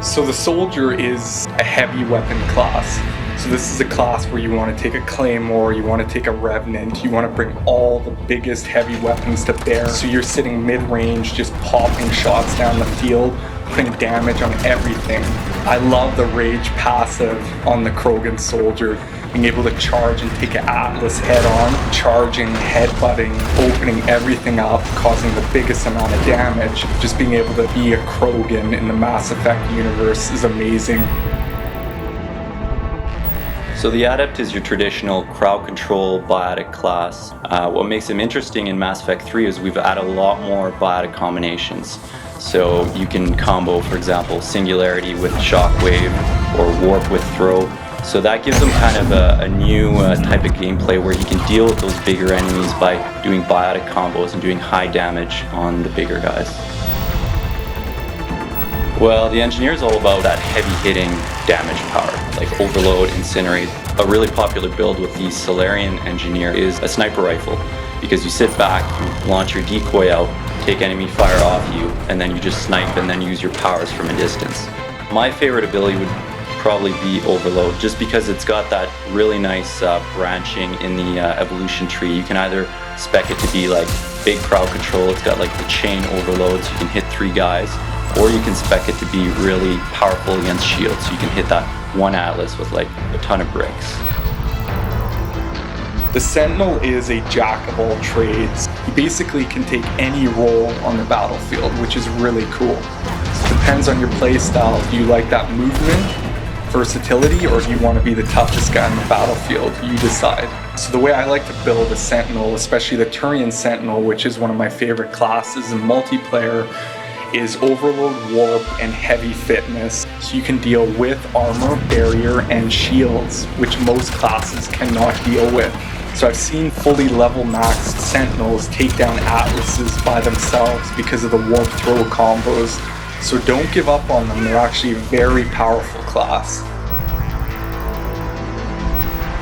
So the Soldier is a heavy weapon class. So this is a class where you want to take a Claymore, you want to take a Revenant, you want to bring all the biggest heavy weapons to bear. So you're sitting mid-range, just popping shots down the field, putting damage on everything. I love the Rage passive on the Krogan Soldier, being able to charge and take an Atlas head-on, charging, headbutting, opening everything up, causing the biggest amount of damage. Just being able to be a Krogan in the Mass Effect universe is amazing. So the Adept is your traditional crowd control biotic class. What makes him interesting in Mass Effect 3 is we've added a lot more biotic combinations. So you can combo, for example, Singularity with Shockwave or Warp with Throw. So that gives him kind of a new type of gameplay where he can deal with those bigger enemies by doing biotic combos and doing high damage on the bigger guys. Well, the Engineer is all about that heavy-hitting damage power, like Overload, Incinerate. A really popular build with the Salarian Engineer is a sniper rifle, because you sit back, you launch your decoy out, take enemy fire off you, and then you just snipe and then use your powers from a distance. My favorite ability would probably be Overload, just because it's got that really nice branching in the evolution tree. You can either spec it to be like big crowd control, it's got like the chain overload so you can hit 3 guys, or you can spec it to be really powerful against shields, so you can hit that one Atlas with like a ton of bricks. The Sentinel is a jack of all trades. He basically can take any role on the battlefield, which is really cool. It depends on your playstyle. Do you like that movement, versatility, or do you want to be the toughest guy on the battlefield? You decide. So the way I like to build a Sentinel, especially the Turian Sentinel, which is one of my favorite classes in multiplayer, is Overload, Warp, and Heavy Fitness. So you can deal with armor, barrier, and shields, which most classes cannot deal with. So I've seen fully level maxed Sentinels take down Atlases by themselves because of the Warp Throw combos. So don't give up on them, they're actually a very powerful class.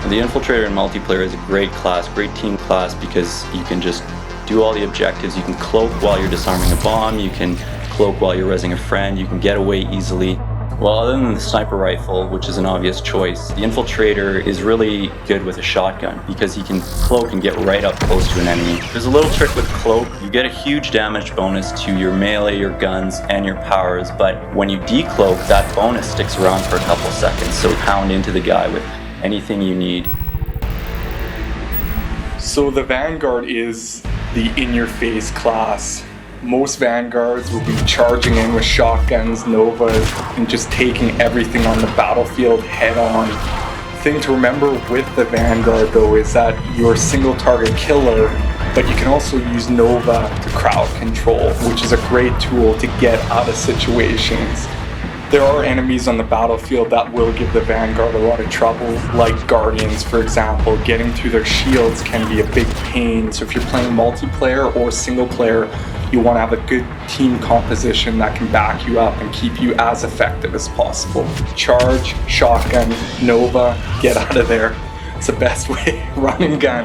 The Infiltrator in multiplayer is a great class, great team class, because you can just do all the objectives. You can cloak while you're disarming a bomb, you can cloak while you're resing a friend, you can get away easily. Well, other than the sniper rifle, which is an obvious choice, the Infiltrator is really good with a shotgun because he can cloak and get right up close to an enemy. There's a little trick with cloak. You get a huge damage bonus to your melee, your guns, and your powers, but when you decloak, that bonus sticks around for a couple seconds, so pound into the guy with anything you need. So the Vanguard is the in-your-face class. Most Vanguards will be charging in with shotguns, Novas, and just taking everything on the battlefield head-on. The thing to remember with the Vanguard, though, is that you're a single-target killer, but you can also use Nova to crowd control, which is a great tool to get out of situations. There are enemies on the battlefield that will give the Vanguard a lot of trouble, like Guardians, for example. Getting through their shields can be a big pain, so if you're playing multiplayer or single player, you want to have a good team composition that can back you up and keep you as effective as possible. Charge, shotgun, Nova, get out of there. It's the best way. Run and gun.